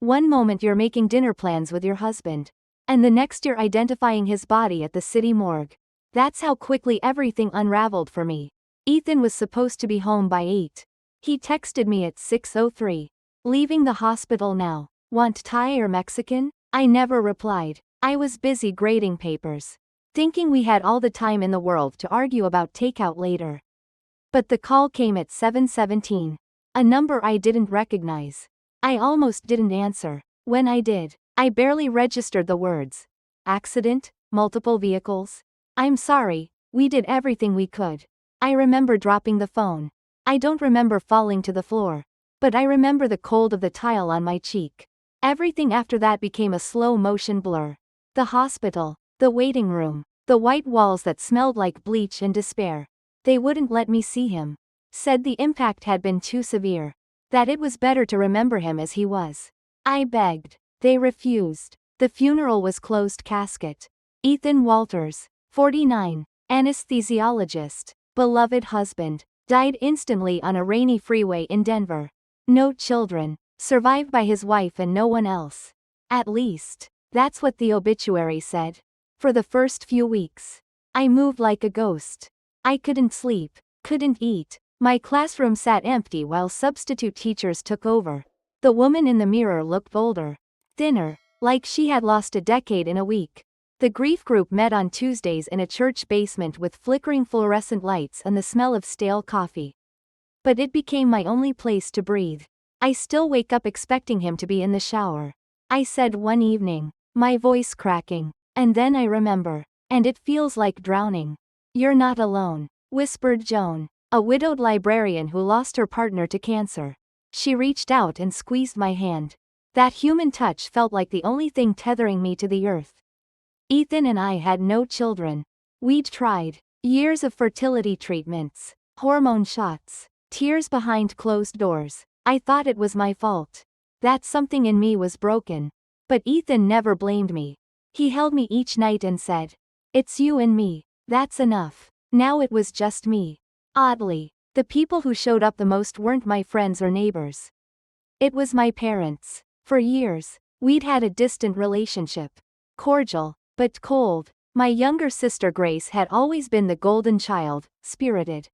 One moment you're making dinner plans with your husband, and the next you're identifying his body at the city morgue. That's how quickly everything unraveled for me. Ethan was supposed to be home by 8. He texted me at 6:03. Leaving the hospital now. Want Thai or Mexican? I never replied. I was busy grading papers, thinking we had all the time in the world to argue about takeout later. But the call came at 7:17. A number I didn't recognize. I almost didn't answer. When I did, I barely registered the words. Accident? Multiple vehicles? I'm sorry, we did everything we could. I remember dropping the phone. I don't remember falling to the floor, but I remember the cold of the tile on my cheek. Everything after that became a slow-motion blur. The hospital, the waiting room, the white walls that smelled like bleach and despair. They wouldn't let me see him. Said the impact had been too severe, that it was better to remember him as he was. I begged. They refused. The funeral was closed casket. Ethan Walters, 49, anesthesiologist, beloved husband, died instantly on a rainy freeway in Denver. No children, survived by his wife and no one else. At least, that's what the obituary said. For the first few weeks, I moved like a ghost. I couldn't sleep, couldn't eat. My classroom sat empty while substitute teachers took over. The woman in the mirror looked older, thinner, like she had lost a decade in a week. The grief group met on Tuesdays in a church basement with flickering fluorescent lights and the smell of stale coffee. But it became my only place to breathe. I still wake up expecting him to be in the shower. I said one evening, my voice cracking, and then I remember, and it feels like drowning. You're not alone, whispered Joan, a widowed librarian who lost her partner to cancer. She reached out and squeezed my hand. That human touch felt like the only thing tethering me to the earth. Ethan and I had no children. We'd tried. Years of fertility treatments, hormone shots, tears behind closed doors. I thought it was my fault. That something in me was broken. But Ethan never blamed me. He held me each night and said, "It's you and me. That's enough." Now it was just me. Oddly, the people who showed up the most weren't my friends or neighbors. It was my parents. For years, we'd had a distant relationship. Cordial, but cold. My younger sister Grace had always been the golden child, spirited,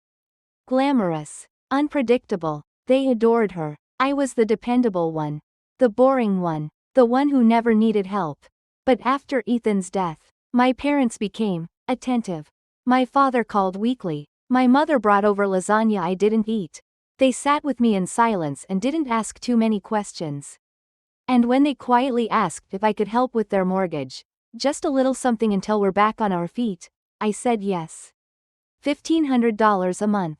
glamorous, unpredictable. They adored her. I was the dependable one. The boring one. The one who never needed help. But after Ethan's death, my parents became attentive. My father called weekly. My mother brought over lasagna I didn't eat. They sat with me in silence and didn't ask too many questions. And when they quietly asked if I could help with their mortgage, just a little something until we're back on our feet, I said yes. $1,500 a month.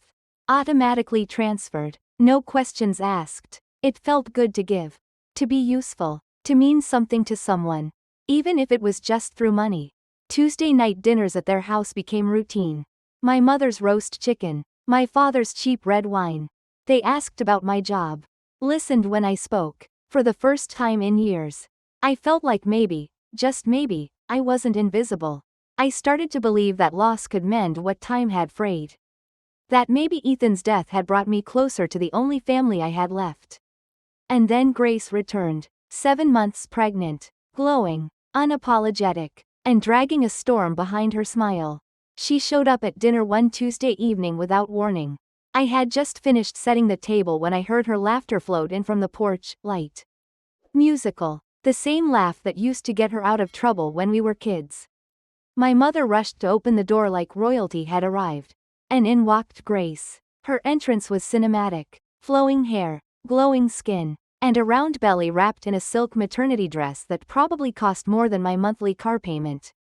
Automatically transferred. No questions asked. It felt good to give. To be useful. To mean something to someone. Even if it was just through money. Tuesday night dinners at their house became routine. My mother's roast chicken. My father's cheap red wine. They asked about my job. Listened when I spoke. For the first time in years, I felt like maybe, just maybe, I wasn't invisible. I started to believe that loss could mend what time had frayed. That maybe Ethan's death had brought me closer to the only family I had left. And then Grace returned, 7 months pregnant, glowing, unapologetic, and dragging a storm behind her smile. She showed up at dinner one Tuesday evening without warning. I had just finished setting the table when I heard her laughter float in from the porch, light. Musical. The same laugh that used to get her out of trouble when we were kids. My mother rushed to open the door like royalty had arrived. And in walked Grace. Her entrance was cinematic. Flowing hair, glowing skin, and a round belly wrapped in a silk maternity dress that probably cost more than my monthly car payment.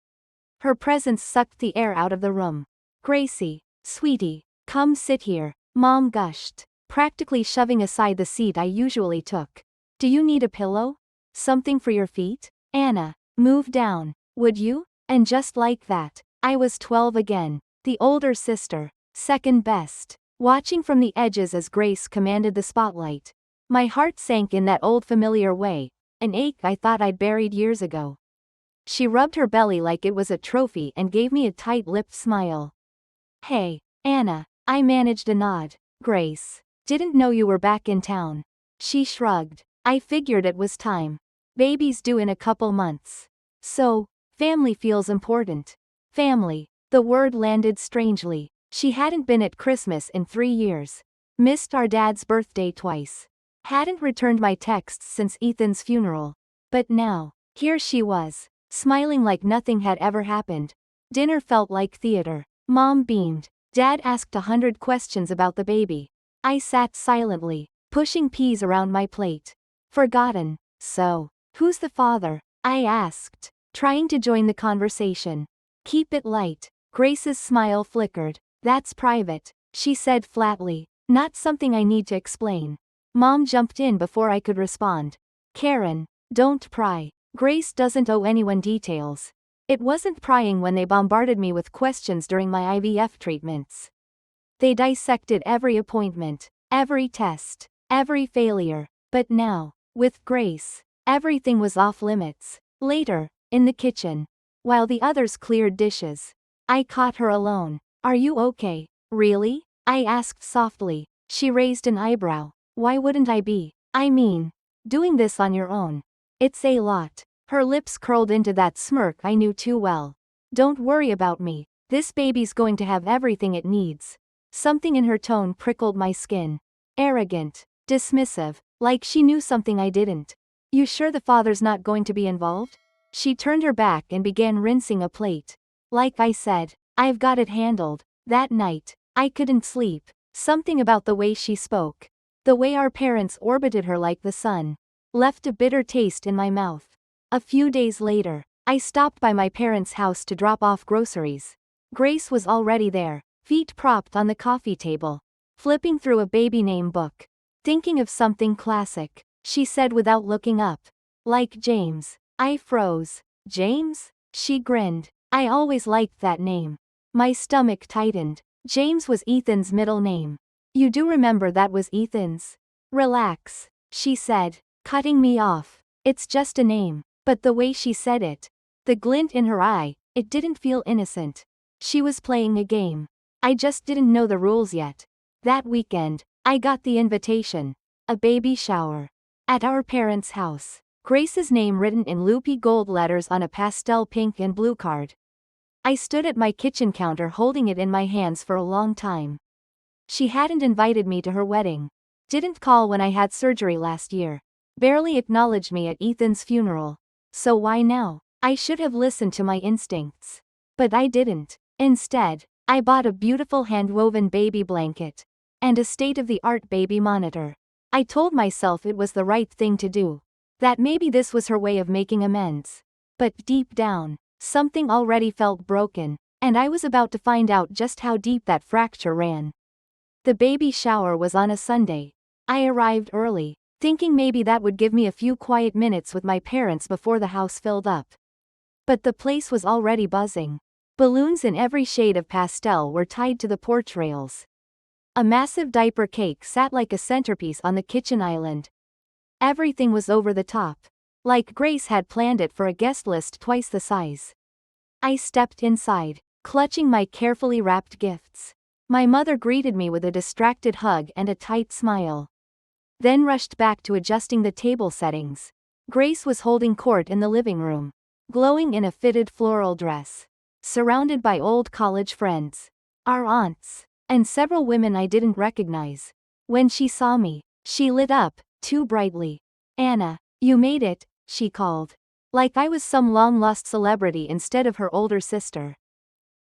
Her presence sucked the air out of the room. "Gracie, sweetie, come sit here," Mom gushed, practically shoving aside the seat I usually took. "Do you need a pillow? Something for your feet? Anna, move down, would you?" And just like that, I was 12 again, the older sister, second best, watching from the edges as Grace commanded the spotlight. My heart sank in that old familiar way, an ache I thought I'd buried years ago. She rubbed her belly like it was a trophy and gave me a tight-lipped smile. "Hey, Anna," I managed a nod. "Grace, didn't know you were back in town." She shrugged. I figured it was time. Baby's due in a couple months. So, family feels important. Family. The word landed strangely. She hadn't been at Christmas in 3 years. Missed our dad's birthday twice. Hadn't returned my texts since Ethan's funeral. But now, here she was, smiling like nothing had ever happened. Dinner felt like theater. Mom beamed. Dad asked 100 questions about the baby. I sat silently, pushing peas around my plate. Forgotten. So, who's the father? I asked, trying to join the conversation. Keep it light. Grace's smile flickered. That's private, she said flatly. Not something I need to explain. Mom jumped in before I could respond. Karen, don't pry. Grace doesn't owe anyone details. It wasn't prying when they bombarded me with questions during my IVF treatments. They dissected every appointment, every test, every failure. But now, with Grace, everything was off limits. Later, in the kitchen, while the others cleared dishes, I caught her alone. Are you okay? Really? I asked softly. She raised an eyebrow. Why wouldn't I be? I mean, doing this on your own. It's a lot. Her lips curled into that smirk I knew too well. Don't worry about me. This baby's going to have everything it needs. Something in her tone prickled my skin. Arrogant. Dismissive. Like she knew something I didn't. You sure the father's not going to be involved? She turned her back and began rinsing a plate. Like I said, I've got it handled. That night, I couldn't sleep. Something about the way she spoke, the way our parents orbited her like the sun, left a bitter taste in my mouth. A few days later, I stopped by my parents' house to drop off groceries. Grace was already there, feet propped on the coffee table, flipping through a baby name book. Thinking of something classic, she said without looking up. Like James. I froze. James? She grinned. I always liked that name. My stomach tightened. James was Ethan's middle name. You do remember that was Ethan's? Relax, she said, cutting me off. It's just a name. But the way she said it, the glint in her eye, it didn't feel innocent. She was playing a game. I just didn't know the rules yet. That weekend, I got the invitation. A baby shower. At our parents' house. Grace's name written in loopy gold letters on a pastel pink and blue card. I stood at my kitchen counter holding it in my hands for a long time. She hadn't invited me to her wedding. Didn't call when I had surgery last year. Barely acknowledged me at Ethan's funeral. So why now? I should have listened to my instincts. But I didn't. Instead, I bought a beautiful hand-woven baby blanket. And a state-of-the-art baby monitor. I told myself it was the right thing to do. That maybe this was her way of making amends. But deep down, something already felt broken, and I was about to find out just how deep that fracture ran. The baby shower was on a Sunday. I arrived early, thinking maybe that would give me a few quiet minutes with my parents before the house filled up. But the place was already buzzing. Balloons in every shade of pastel were tied to the porch rails. A massive diaper cake sat like a centerpiece on the kitchen island. Everything was over the top. Like Grace had planned it for a guest list twice the size. I stepped inside, clutching my carefully wrapped gifts. My mother greeted me with a distracted hug and a tight smile. Then rushed back to adjusting the table settings. Grace was holding court in the living room, glowing in a fitted floral dress, surrounded by old college friends, our aunts, and several women I didn't recognize. When she saw me, she lit up, too brightly. Anna, you made it, she called. Like I was some long-lost celebrity instead of her older sister.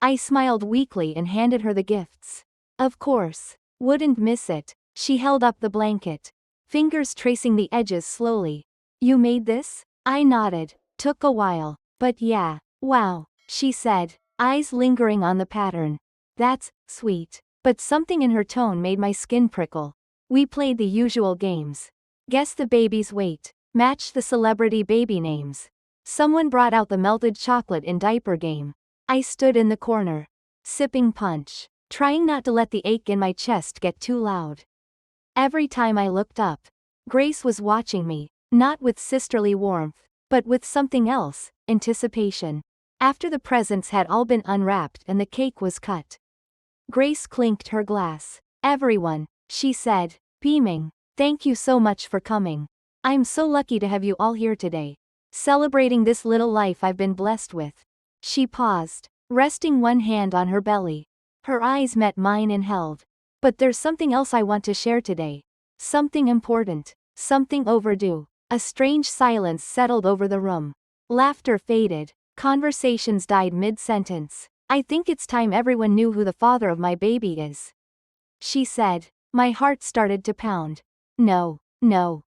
I smiled weakly and handed her the gifts. Of course. Wouldn't miss it. She held up the blanket, fingers tracing the edges slowly. You made this? I nodded. Took a while. But yeah. Wow, she said, eyes lingering on the pattern. That's sweet. But something in her tone made my skin prickle. We played the usual games. Guess the baby's weight. Match the celebrity baby names. Someone brought out the melted chocolate in diaper game. I stood in the corner, sipping punch, trying not to let the ache in my chest get too loud. Every time I looked up, Grace was watching me, not with sisterly warmth, but with something else, anticipation. After the presents had all been unwrapped and the cake was cut, Grace clinked her glass. Everyone, she said, beaming, thank you so much for coming. I'm so lucky to have you all here today, celebrating this little life I've been blessed with. She paused, resting one hand on her belly. Her eyes met mine and held. But there's something else I want to share today. Something important. Something overdue. A strange silence settled over the room. Laughter faded. Conversations died mid-sentence. I think it's time everyone knew who the father of my baby is, she said. My heart started to pound. No,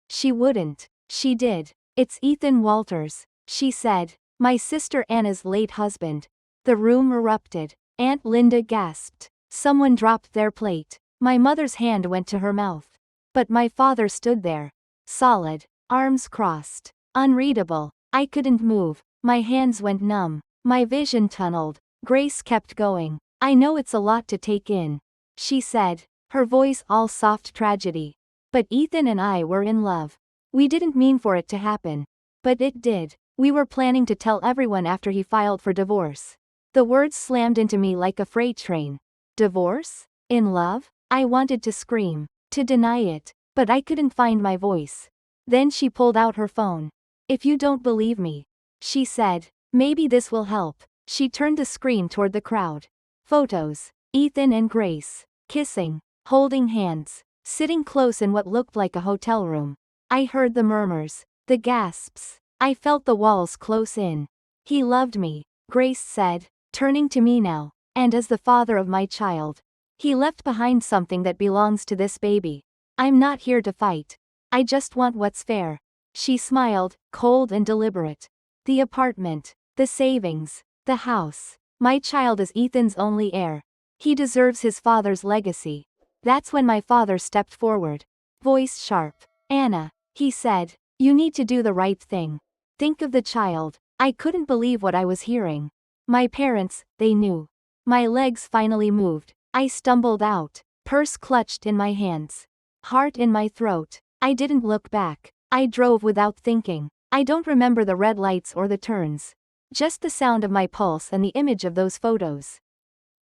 she wouldn't. She did. It's Ethan Walters, she said. My sister Anna's late husband. The room erupted. Aunt Linda gasped. Someone dropped their plate. My mother's hand went to her mouth. But my father stood there. Solid. Arms crossed. Unreadable. I couldn't move. My hands went numb. My vision tunneled. Grace kept going. I know it's a lot to take in, she said, her voice all soft tragedy. But Ethan and I were in love. We didn't mean for it to happen. But it did. We were planning to tell everyone after he filed for divorce. The words slammed into me like a freight train. Divorce? In love? I wanted to scream, to deny it, but I couldn't find my voice. Then she pulled out her phone. If you don't believe me, she said, maybe this will help. She turned the screen toward the crowd. Photos. Ethan and Grace. Kissing. Holding hands. Sitting close in what looked like a hotel room. I heard the murmurs. The gasps. I felt the walls close in. He loved me, Grace said, turning to me now. And as the father of my child. He left behind something that belongs to this baby. I'm not here to fight. I just want what's fair. She smiled, cold and deliberate. The apartment. The savings. The house. My child is Ethan's only heir. He deserves his father's legacy. That's when my father stepped forward. Voice sharp. Anna, he said, you need to do the right thing. Think of the child. I couldn't believe what I was hearing. My parents, they knew. My legs finally moved. I stumbled out. Purse clutched in my hands. Heart in my throat. I didn't look back. I drove without thinking. I don't remember the red lights or the turns. Just the sound of my pulse and the image of those photos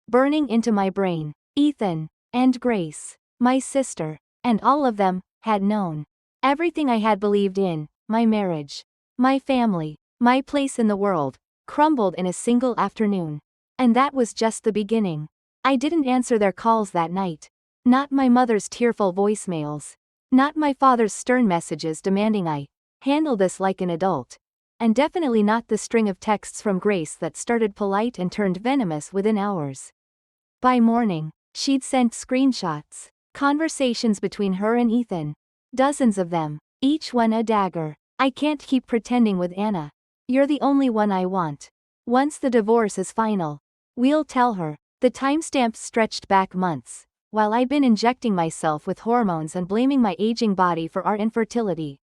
burning into my brain. Ethan, and Grace, my sister, and all of them, had known. Everything I had believed in, my marriage, my family, my place in the world, crumbled in a single afternoon. And that was just the beginning. I didn't answer their calls that night. Not my mother's tearful voicemails. Not my father's stern messages demanding I handle this like an adult. And definitely not the string of texts from Grace that started polite and turned venomous within hours. By morning, she'd sent screenshots. Conversations between her and Ethan. Dozens of them. Each one a dagger. I can't keep pretending with Anna. You're the only one I want. Once the divorce is final, we'll tell her. The timestamps stretched back months, while I'd been injecting myself with hormones and blaming my aging body for our infertility.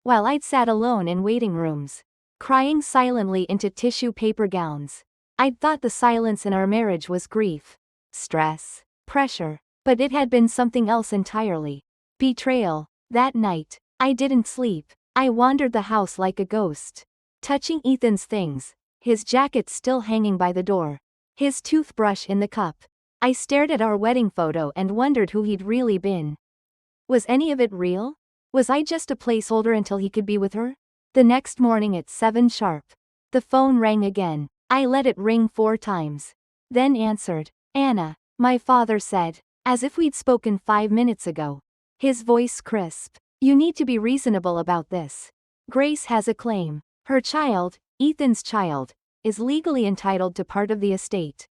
While I'd sat alone in waiting rooms, crying silently into tissue paper gowns. I'd thought the silence in our marriage was grief, stress, pressure, but it had been something else entirely. Betrayal. That night, I didn't sleep. I wandered the house like a ghost, touching Ethan's things, his jacket still hanging by the door, his toothbrush in the cup. I stared at our wedding photo and wondered who he'd really been. Was any of it real? Was I just a placeholder until he could be with her? The next morning at 7 sharp. The phone rang again. I let it ring 4 times. Then answered. Anna, my father said, as if we'd spoken 5 minutes ago. His voice crisp. You need to be reasonable about this. Grace has a claim. Her child, Ethan's child, is legally entitled to part of the estate.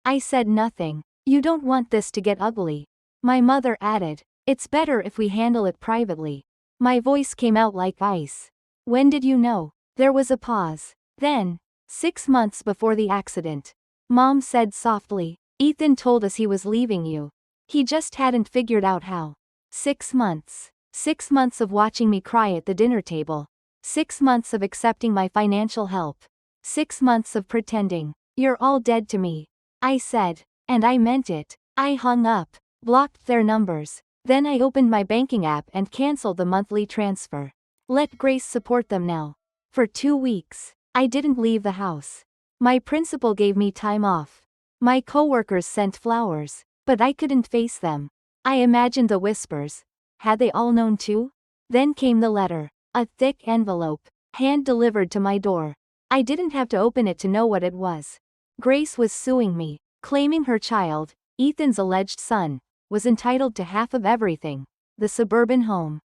I said nothing. You don't want this to get ugly. My mother added. It's better if we handle it privately. My voice came out like ice. When did you know? There was a pause. Then, 6 months before the accident. Mom said softly. Ethan told us he was leaving you. He just hadn't figured out how. 6 months. 6 months of watching me cry at the dinner table. 6 months of accepting my financial help. 6 months of pretending. You're all dead to me, I said. And I meant it. I hung up, blocked their numbers. Then I opened my banking app and canceled the monthly transfer. Let Grace support them now. For 2 weeks, I didn't leave the house. My principal gave me time off. My coworkers sent flowers, but I couldn't face them. I imagined the whispers. Had they all known too? Then came the letter. A thick envelope, hand-delivered to my door. I didn't have to open it to know what it was. Grace was suing me, claiming her child, Ethan's alleged son, was entitled to half of everything: the suburban home,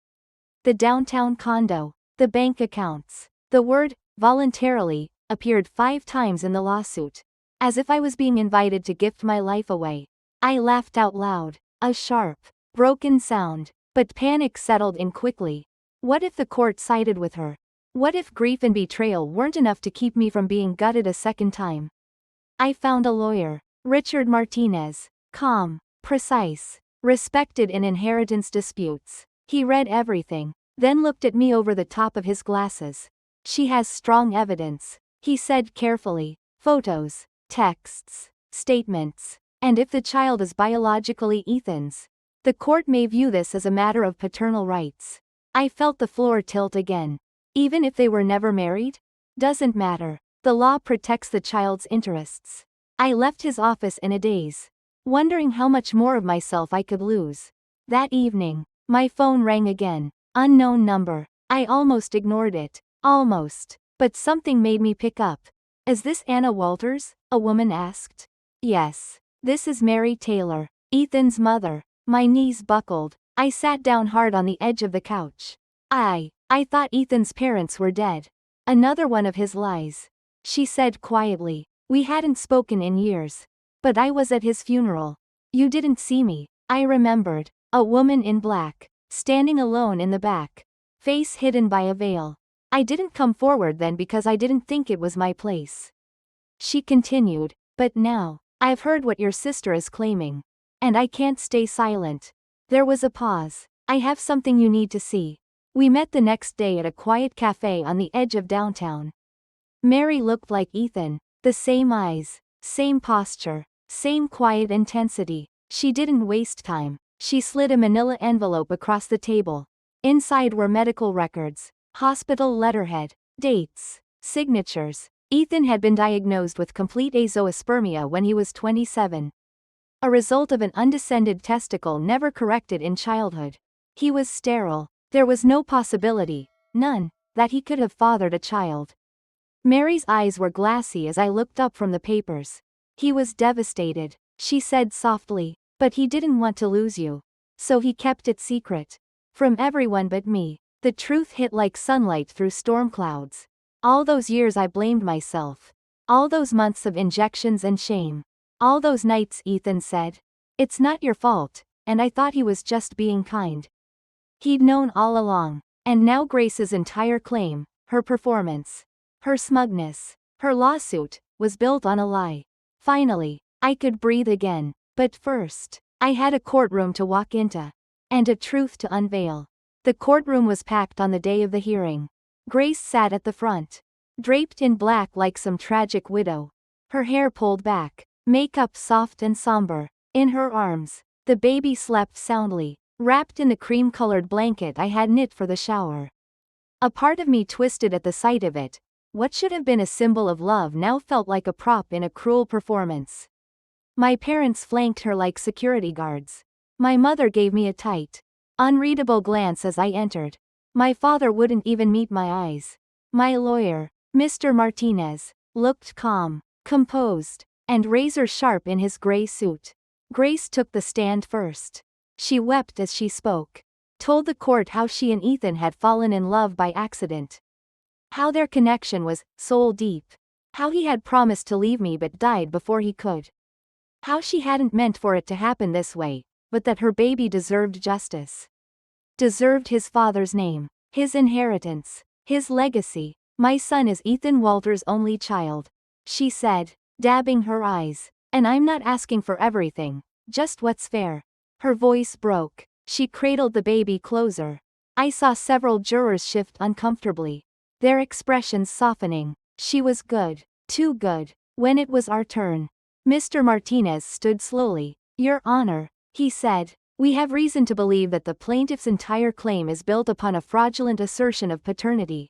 the downtown condo, the bank accounts. The word voluntarily appeared 5 times in the lawsuit, as if I was being invited to gift my life away. I laughed out loud, a sharp, broken sound, but panic settled in quickly. What if the court sided with her? What if grief and betrayal weren't enough to keep me from being gutted a second time? I found a lawyer, Richard Martinez, calm, precise, respected in inheritance disputes. He read everything, then looked at me over the top of his glasses. She has strong evidence, he said carefully. Photos, texts, statements. And if the child is biologically Ethan's, the court may view this as a matter of paternal rights. I felt the floor tilt again. Even if they were never married? Doesn't matter. The law protects the child's interests. I left his office in a daze, wondering how much more of myself I could lose. That evening, my phone rang again. Unknown number. I almost ignored it. Almost. But something made me pick up. Is this Anna Walters? A woman asked. Yes. This is Mary Taylor, Ethan's mother. My knees buckled. I sat down hard on the edge of the couch. I thought Ethan's parents were dead. Another one of his lies. She said quietly. We hadn't spoken in years. But I was at his funeral. You didn't see me. I remembered. A woman in black, standing alone in the back, face hidden by a veil. I didn't come forward then because I didn't think it was my place. She continued. But now, I've heard what your sister is claiming. And I can't stay silent. There was a pause. I have something you need to see. We met the next day at a quiet cafe on the edge of downtown. Mary looked like Ethan. The same eyes, same posture, same quiet intensity. She didn't waste time. She slid a manila envelope across the table. Inside were medical records, hospital letterhead, dates, signatures. Ethan had been diagnosed with complete azoospermia when he was 27. A result of an undescended testicle never corrected in childhood. He was sterile. There was no possibility, none, that he could have fathered a child. Mary's eyes were glassy as I looked up from the papers. He was devastated, she said softly, but he didn't want to lose you. So he kept it secret. From everyone but me. The truth hit like sunlight through storm clouds. All those years I blamed myself. All those months of injections and shame. All those nights Ethan said, "It's not your fault," and I thought he was just being kind. He'd known all along. And now Grace's entire claim, her performance, her smugness, her lawsuit, was built on a lie. Finally, I could breathe again. But first, I had a courtroom to walk into. And a truth to unveil. The courtroom was packed on the day of the hearing. Grace sat at the front, draped in black like some tragic widow. Her hair pulled back, makeup soft and somber. In her arms, the baby slept soundly, wrapped in the cream-colored blanket I had knit for the shower. A part of me twisted at the sight of it. What should have been a symbol of love now felt like a prop in a cruel performance. My parents flanked her like security guards. My mother gave me a tight, unreadable glance as I entered. My father wouldn't even meet my eyes. My lawyer, Mr. Martinez, looked calm, composed, and razor-sharp in his gray suit. Grace took the stand first. She wept as she spoke. Told the court how she and Ethan had fallen in love by accident. How their connection was soul deep. How he had promised to leave me but died before he could. How she hadn't meant for it to happen this way, but that her baby deserved justice. Deserved his father's name, his inheritance, his legacy. My son is Ethan Walters' only child, she said, dabbing her eyes. And I'm not asking for everything, just what's fair. Her voice broke. She cradled the baby closer. I saw several jurors shift uncomfortably, their expressions softening. She was good, too good. When it was our turn, Mr. Martinez stood slowly. Your Honor, he said, we have reason to believe that the plaintiff's entire claim is built upon a fraudulent assertion of paternity.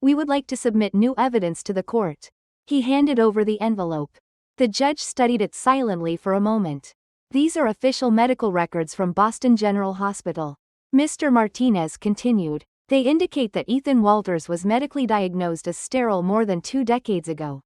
We would like to submit new evidence to the court. He handed over the envelope. The judge studied it silently for a moment. These are official medical records from Boston General Hospital. Mr. Martinez continued. They indicate that Ethan Walters was medically diagnosed as sterile more than 2 decades ago.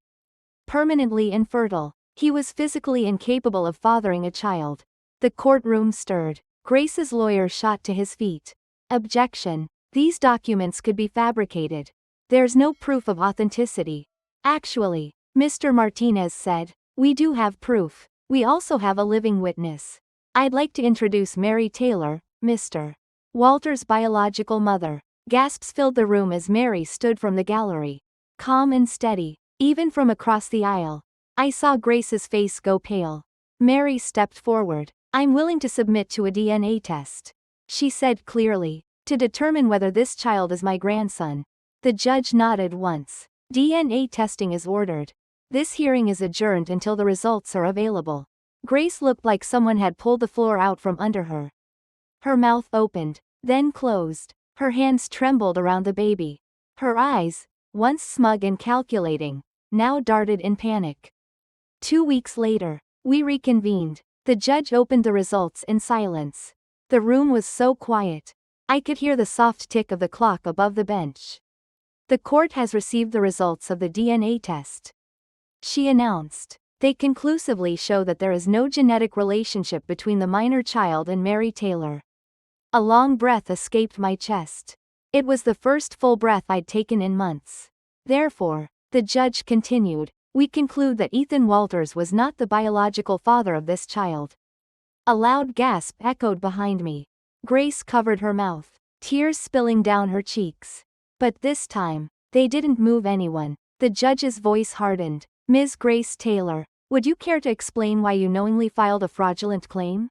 Permanently infertile. He was physically incapable of fathering a child. The courtroom stirred. Grace's lawyer shot to his feet. Objection. These documents could be fabricated. There's no proof of authenticity. Actually, Mr. Martinez said, we do have proof. We also have a living witness. I'd like to introduce Mary Taylor, Mr. Walters' biological mother. Gasps filled the room as Mary stood from the gallery. Calm and steady, even from across the aisle. I saw Grace's face go pale. Mary stepped forward. I'm willing to submit to a DNA test, she said clearly, to determine whether this child is my grandson. The judge nodded once. DNA testing is ordered. This hearing is adjourned until the results are available. Grace looked like someone had pulled the floor out from under her. Her mouth opened, then closed. Her hands trembled around the baby. Her eyes, once smug and calculating, now darted in panic. 2 weeks later, we reconvened. The judge opened the results in silence. The room was so quiet. I could hear the soft tick of the clock above the bench. The court has received the results of the DNA test, she announced. They conclusively show that there is no genetic relationship between the minor child and Mary Taylor. A long breath escaped my chest. It was the first full breath I'd taken in months. Therefore, the judge continued, we conclude that Ethan Walters was not the biological father of this child. A loud gasp echoed behind me. Grace covered her mouth, tears spilling down her cheeks. But this time, they didn't move anyone. The judge's voice hardened. Ms. Grace Taylor, would you care to explain why you knowingly filed a fraudulent claim?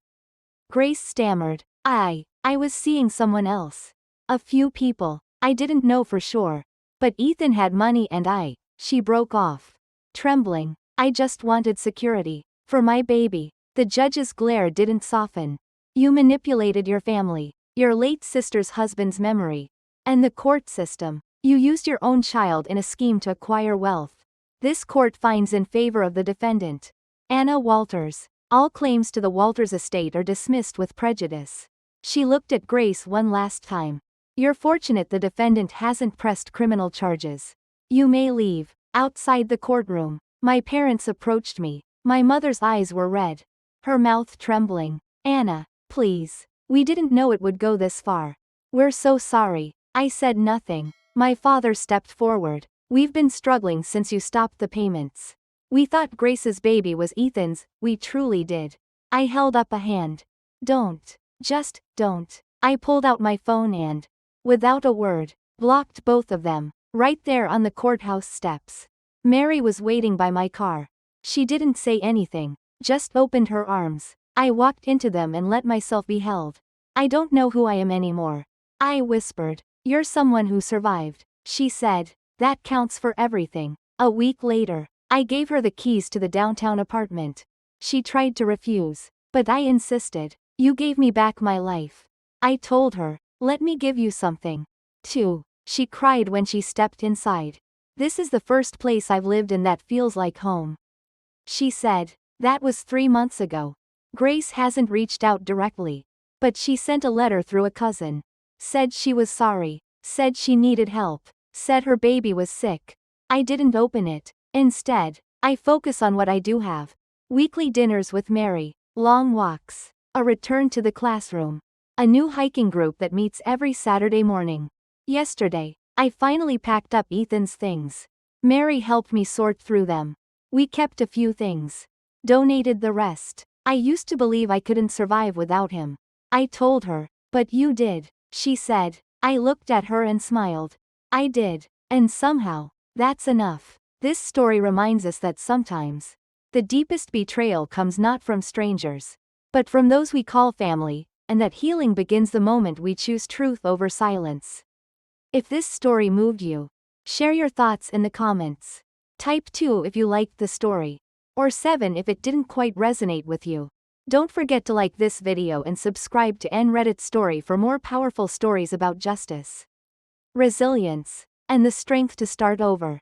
Grace stammered. I was seeing someone else. A few people. I didn't know for sure. But Ethan had money and she broke off. Trembling. I just wanted security. For my baby. The judge's glare didn't soften. You manipulated your family, your late sister's husband's memory, and the court system. You used your own child in a scheme to acquire wealth. This court finds in favor of the defendant, Anna Walters. All claims to the Walters estate are dismissed with prejudice. She looked at Grace one last time. You're fortunate the defendant hasn't pressed criminal charges. You may leave. Outside the courtroom, my parents approached me. My mother's eyes were red, her mouth trembling. Anna, please. We didn't know it would go this far. We're so sorry. I said nothing. My father stepped forward. We've been struggling since you stopped the payments. We thought Grace's baby was Ethan's, we truly did. I held up a hand. Don't. Just don't. I pulled out my phone and, without a word, blocked both of them, right there on the courthouse steps. Mary was waiting by my car. She didn't say anything, just opened her arms. I walked into them and let myself be held. I don't know who I am anymore. I whispered. You're someone who survived, she said. That counts for everything. A week later, I gave her the keys to the downtown apartment. She tried to refuse, but I insisted. You gave me back my life. I told her, let me give you something, too. She cried when she stepped inside. This is the first place I've lived in that feels like home, she said. That was 3 months ago. Grace hasn't reached out directly, but she sent a letter through a cousin. Said she was sorry, said she needed help, said her baby was sick. I didn't open it. Instead, I focus on what I do have. Weekly dinners with Mary, long walks, a return to the classroom, a new hiking group that meets every Saturday morning. Yesterday, I finally packed up Ethan's things. Mary helped me sort through them. We kept a few things, donated the rest. I used to believe I couldn't survive without him. I told her, but you did, she said. I looked at her and smiled. I did, and somehow, that's enough. This story reminds us that sometimes, the deepest betrayal comes not from strangers, but from those we call family, and that healing begins the moment we choose truth over silence. If this story moved you, share your thoughts in the comments. Type 2 if you liked the story, or 7 if it didn't quite resonate with you. Don't forget to like this video and subscribe to Reddit Story for more powerful stories about justice, resilience, and the strength to start over.